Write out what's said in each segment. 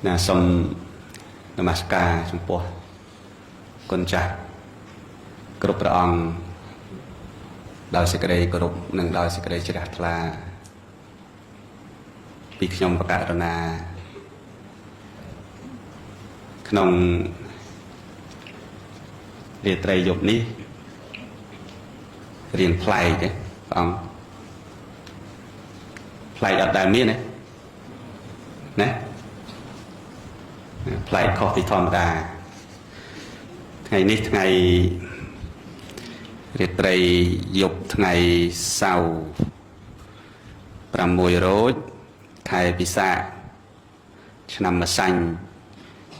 ណាសូមនមស្ការចំពោះគុណចាស់គ្រប់ព្រះអង្គដោយសេចក្តីគោរពនិងដោយសេចក្តីជ្រះថ្លាពីខ្ញុំបកករណាក្នុងរាត្រីយប់នេះរៀងប្លែកទេព្រះអង្គប្លែកអត់ដែលមានទេណាប្លែកខុសពីធម្មតាថ្ងៃនេះថ្ងៃរាត្រីយប់ថ្ងៃសៅរ៍6រោចខែពិសាខឆ្នាំម្សាញ់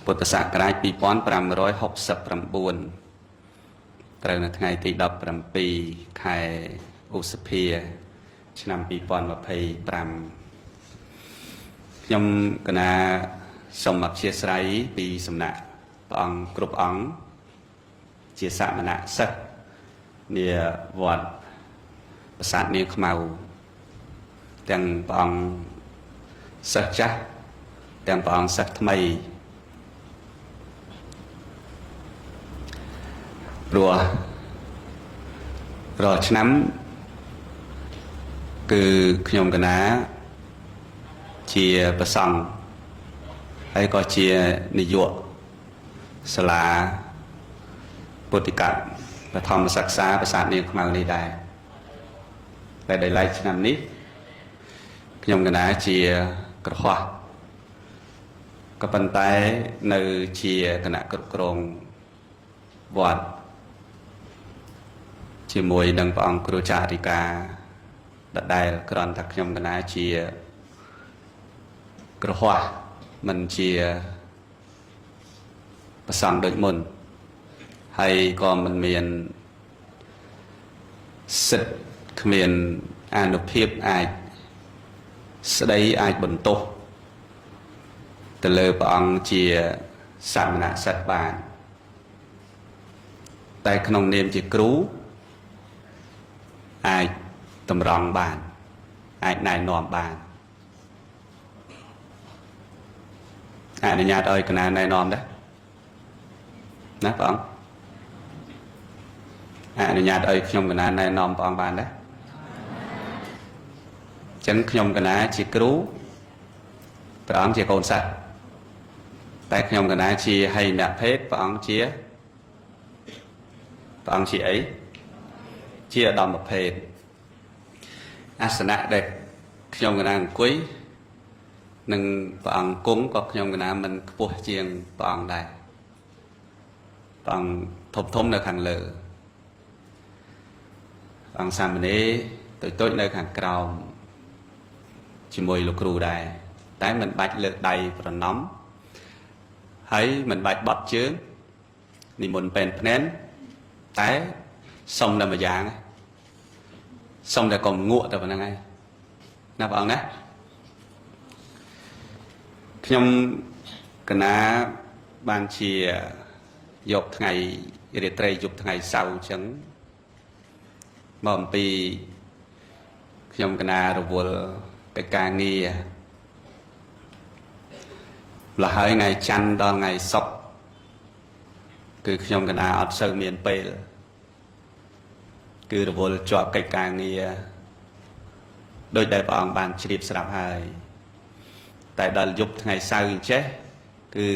ពុទ្ធសករាជ2569ត្រូវនៅថ្ងៃទី17ខែឧសភាឆ្នាំ2025ខ្ញុំកណាសូមអធិស្ឋានពីសំណាក់ព្រះអង្គគ្រប់អង្គជាសាមណៈសិស្សនាវត្តប្រាសាទនាងខ្មៅទាំងព្រះអង្គសិស្សចាស់ទាំងព្រះអង្គសិស្សថ្មីព្រោះរាល់ឆ្នាំគឺខ្ញុំកណាជាប្រសង់ហើយក៏ជានាយកសាលាពុទ្ធិកបឋមសិក្សាប្រាសាទនាងខ្មៅនេះដែរតែដោយឡែកឆ្នាំនេះខ្ញុំកណាជាក្រហោះក៏ប៉ុន្តែនៅជាគណៈគ្រប់គ្រងវត្តជាមួយនឹងព្រះអង្គគ្រូចារិកាដដែលគ្រាន់តែខ្ញុំកណាជាក្រហោះមិនជាប្រសង់ដូចមុនហើយក៏មិនមានសិទ្ធិគ្មានអានុភាពអាចស្ដីអាចបន្ទោសទៅលើព្រះអង្គជាសាមណសិទ្ធិបានតែក្នុងនាមជាគ្រូអាចតម្រង់បានអាចណែនាំបានអនុញ្ញាតឲ្យកណាណែនាំដែរណាព្រះអង្គអនុញ្ញាតឲ្យខ្ញុំកណាណែនាំព្រះអង្គបានដែរអញ្ចឹងខ្ញុំកណាជាគ្រូព្រះអង្គជាកូនសិស្សតែខ្ញុំកណាជាហីនភេទព្រះអង្គជាអីជាឧត្តមភេទអាសនៈដែលខ្ញុំកណាអង្គុយនឹងព្រះអង្គគង់ក៏ខ្ញុំកណាមិនខ្ពស់ជាងព្រះអង្គដែរព្រះអង្គធំនៅខាងលើព្រះអង្គសាមណេរតូចនៅខាងក្រោមជាមួយលោកគ្រូដែរតែមិនបាច់លើកដៃប្រណម្យហើយមិនបាច់បត់ជើងនិមន្តពេនភ្នែនតែសុំតែមួយយ៉ាងសុំតែកុំងក់តែប៉ុណ្្នឹងហើយណាព្រះអង្គណាខ្ញុំកណាបានជាយកថ្ងៃរាត្រីយប់ថ្ងៃសៅរ៍អញ្ចឹងមកអំពីខ្ញុំកណារវល់កិច្ចការងារម្ល៉េះហើយថ្ងៃច័ន្ទដល់ថ្ងៃសុក្រគឺខ្ញុំកណាអត់សូវមានពេលគឺរវល់ជាប់កិច្ចការងារដោយដែលព្រះអង្គបានជ្រាបស្រាប់ហើយតែដល់យប់ថ្ងៃសៅរ៍អញ្ចេះគឺ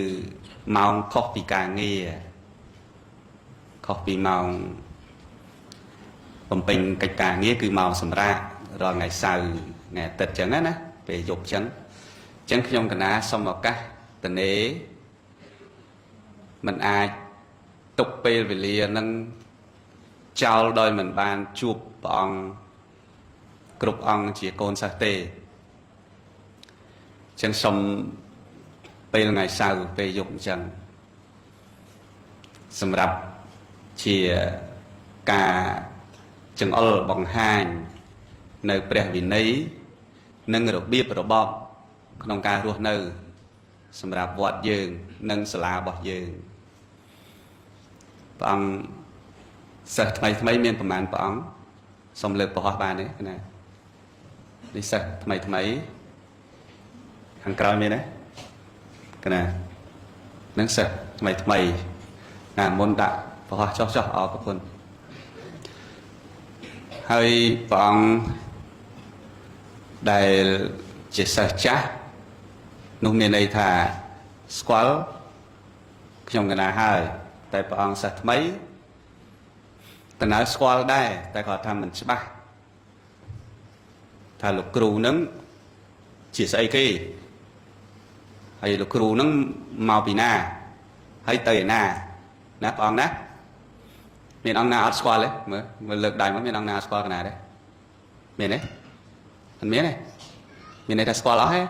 ម៉ោងខុសពីការងារខុសពីម៉ោងបំពេញកិច្ចការងារគឺម៉ោងសម្រាប់រាល់ថ្ងៃសៅរ៍ថ្ងៃអាទិត្យអញ្ចឹងណាពេលយប់អញ្ចឹងខ្ញុំកណាសូមឱកាសតនេមិនអាចទុកពេលវេលានឹងចោលដោយមិនបានជួបព្រះអង្គគ្រប់អង្គជាកូនសិស្សទេចឹងសូមពេលថ្ងៃសៅរ៍ពេលយប់អញ្ចឹងសម្រាប់ជាការចង្អុលបង្ហាញនៅព្រះវិន័យនិងរបៀបរបបក្នុងការរស់នៅសម្រាប់វត្តយើងនិងសាលារបស់យើងព្រះអង្គសិស្សថ្មីមានប្រមាណព្រះអង្គសូមលើកប្រហោះបានទេណានេះសិស្សថ្មីខាងក្រោយមានទេក cái này nâng sạch mày mày là môn đạo và cho ở các phần hơi bọn đại chỉ sợ cha nông miền này thà squal trong cái nào hai tại bọn sạch mấy tại nói squal đây tại họ tham mình sẽ bắt thà lục cừu nâng chỉ xây cái hay lục cừu nâng màu bì na hay tây na nát on nát miền ông na squal đấy mà lực đại mà miền ông na squal cái nào đấy miền đấy anh miền này miền này là squal đó hết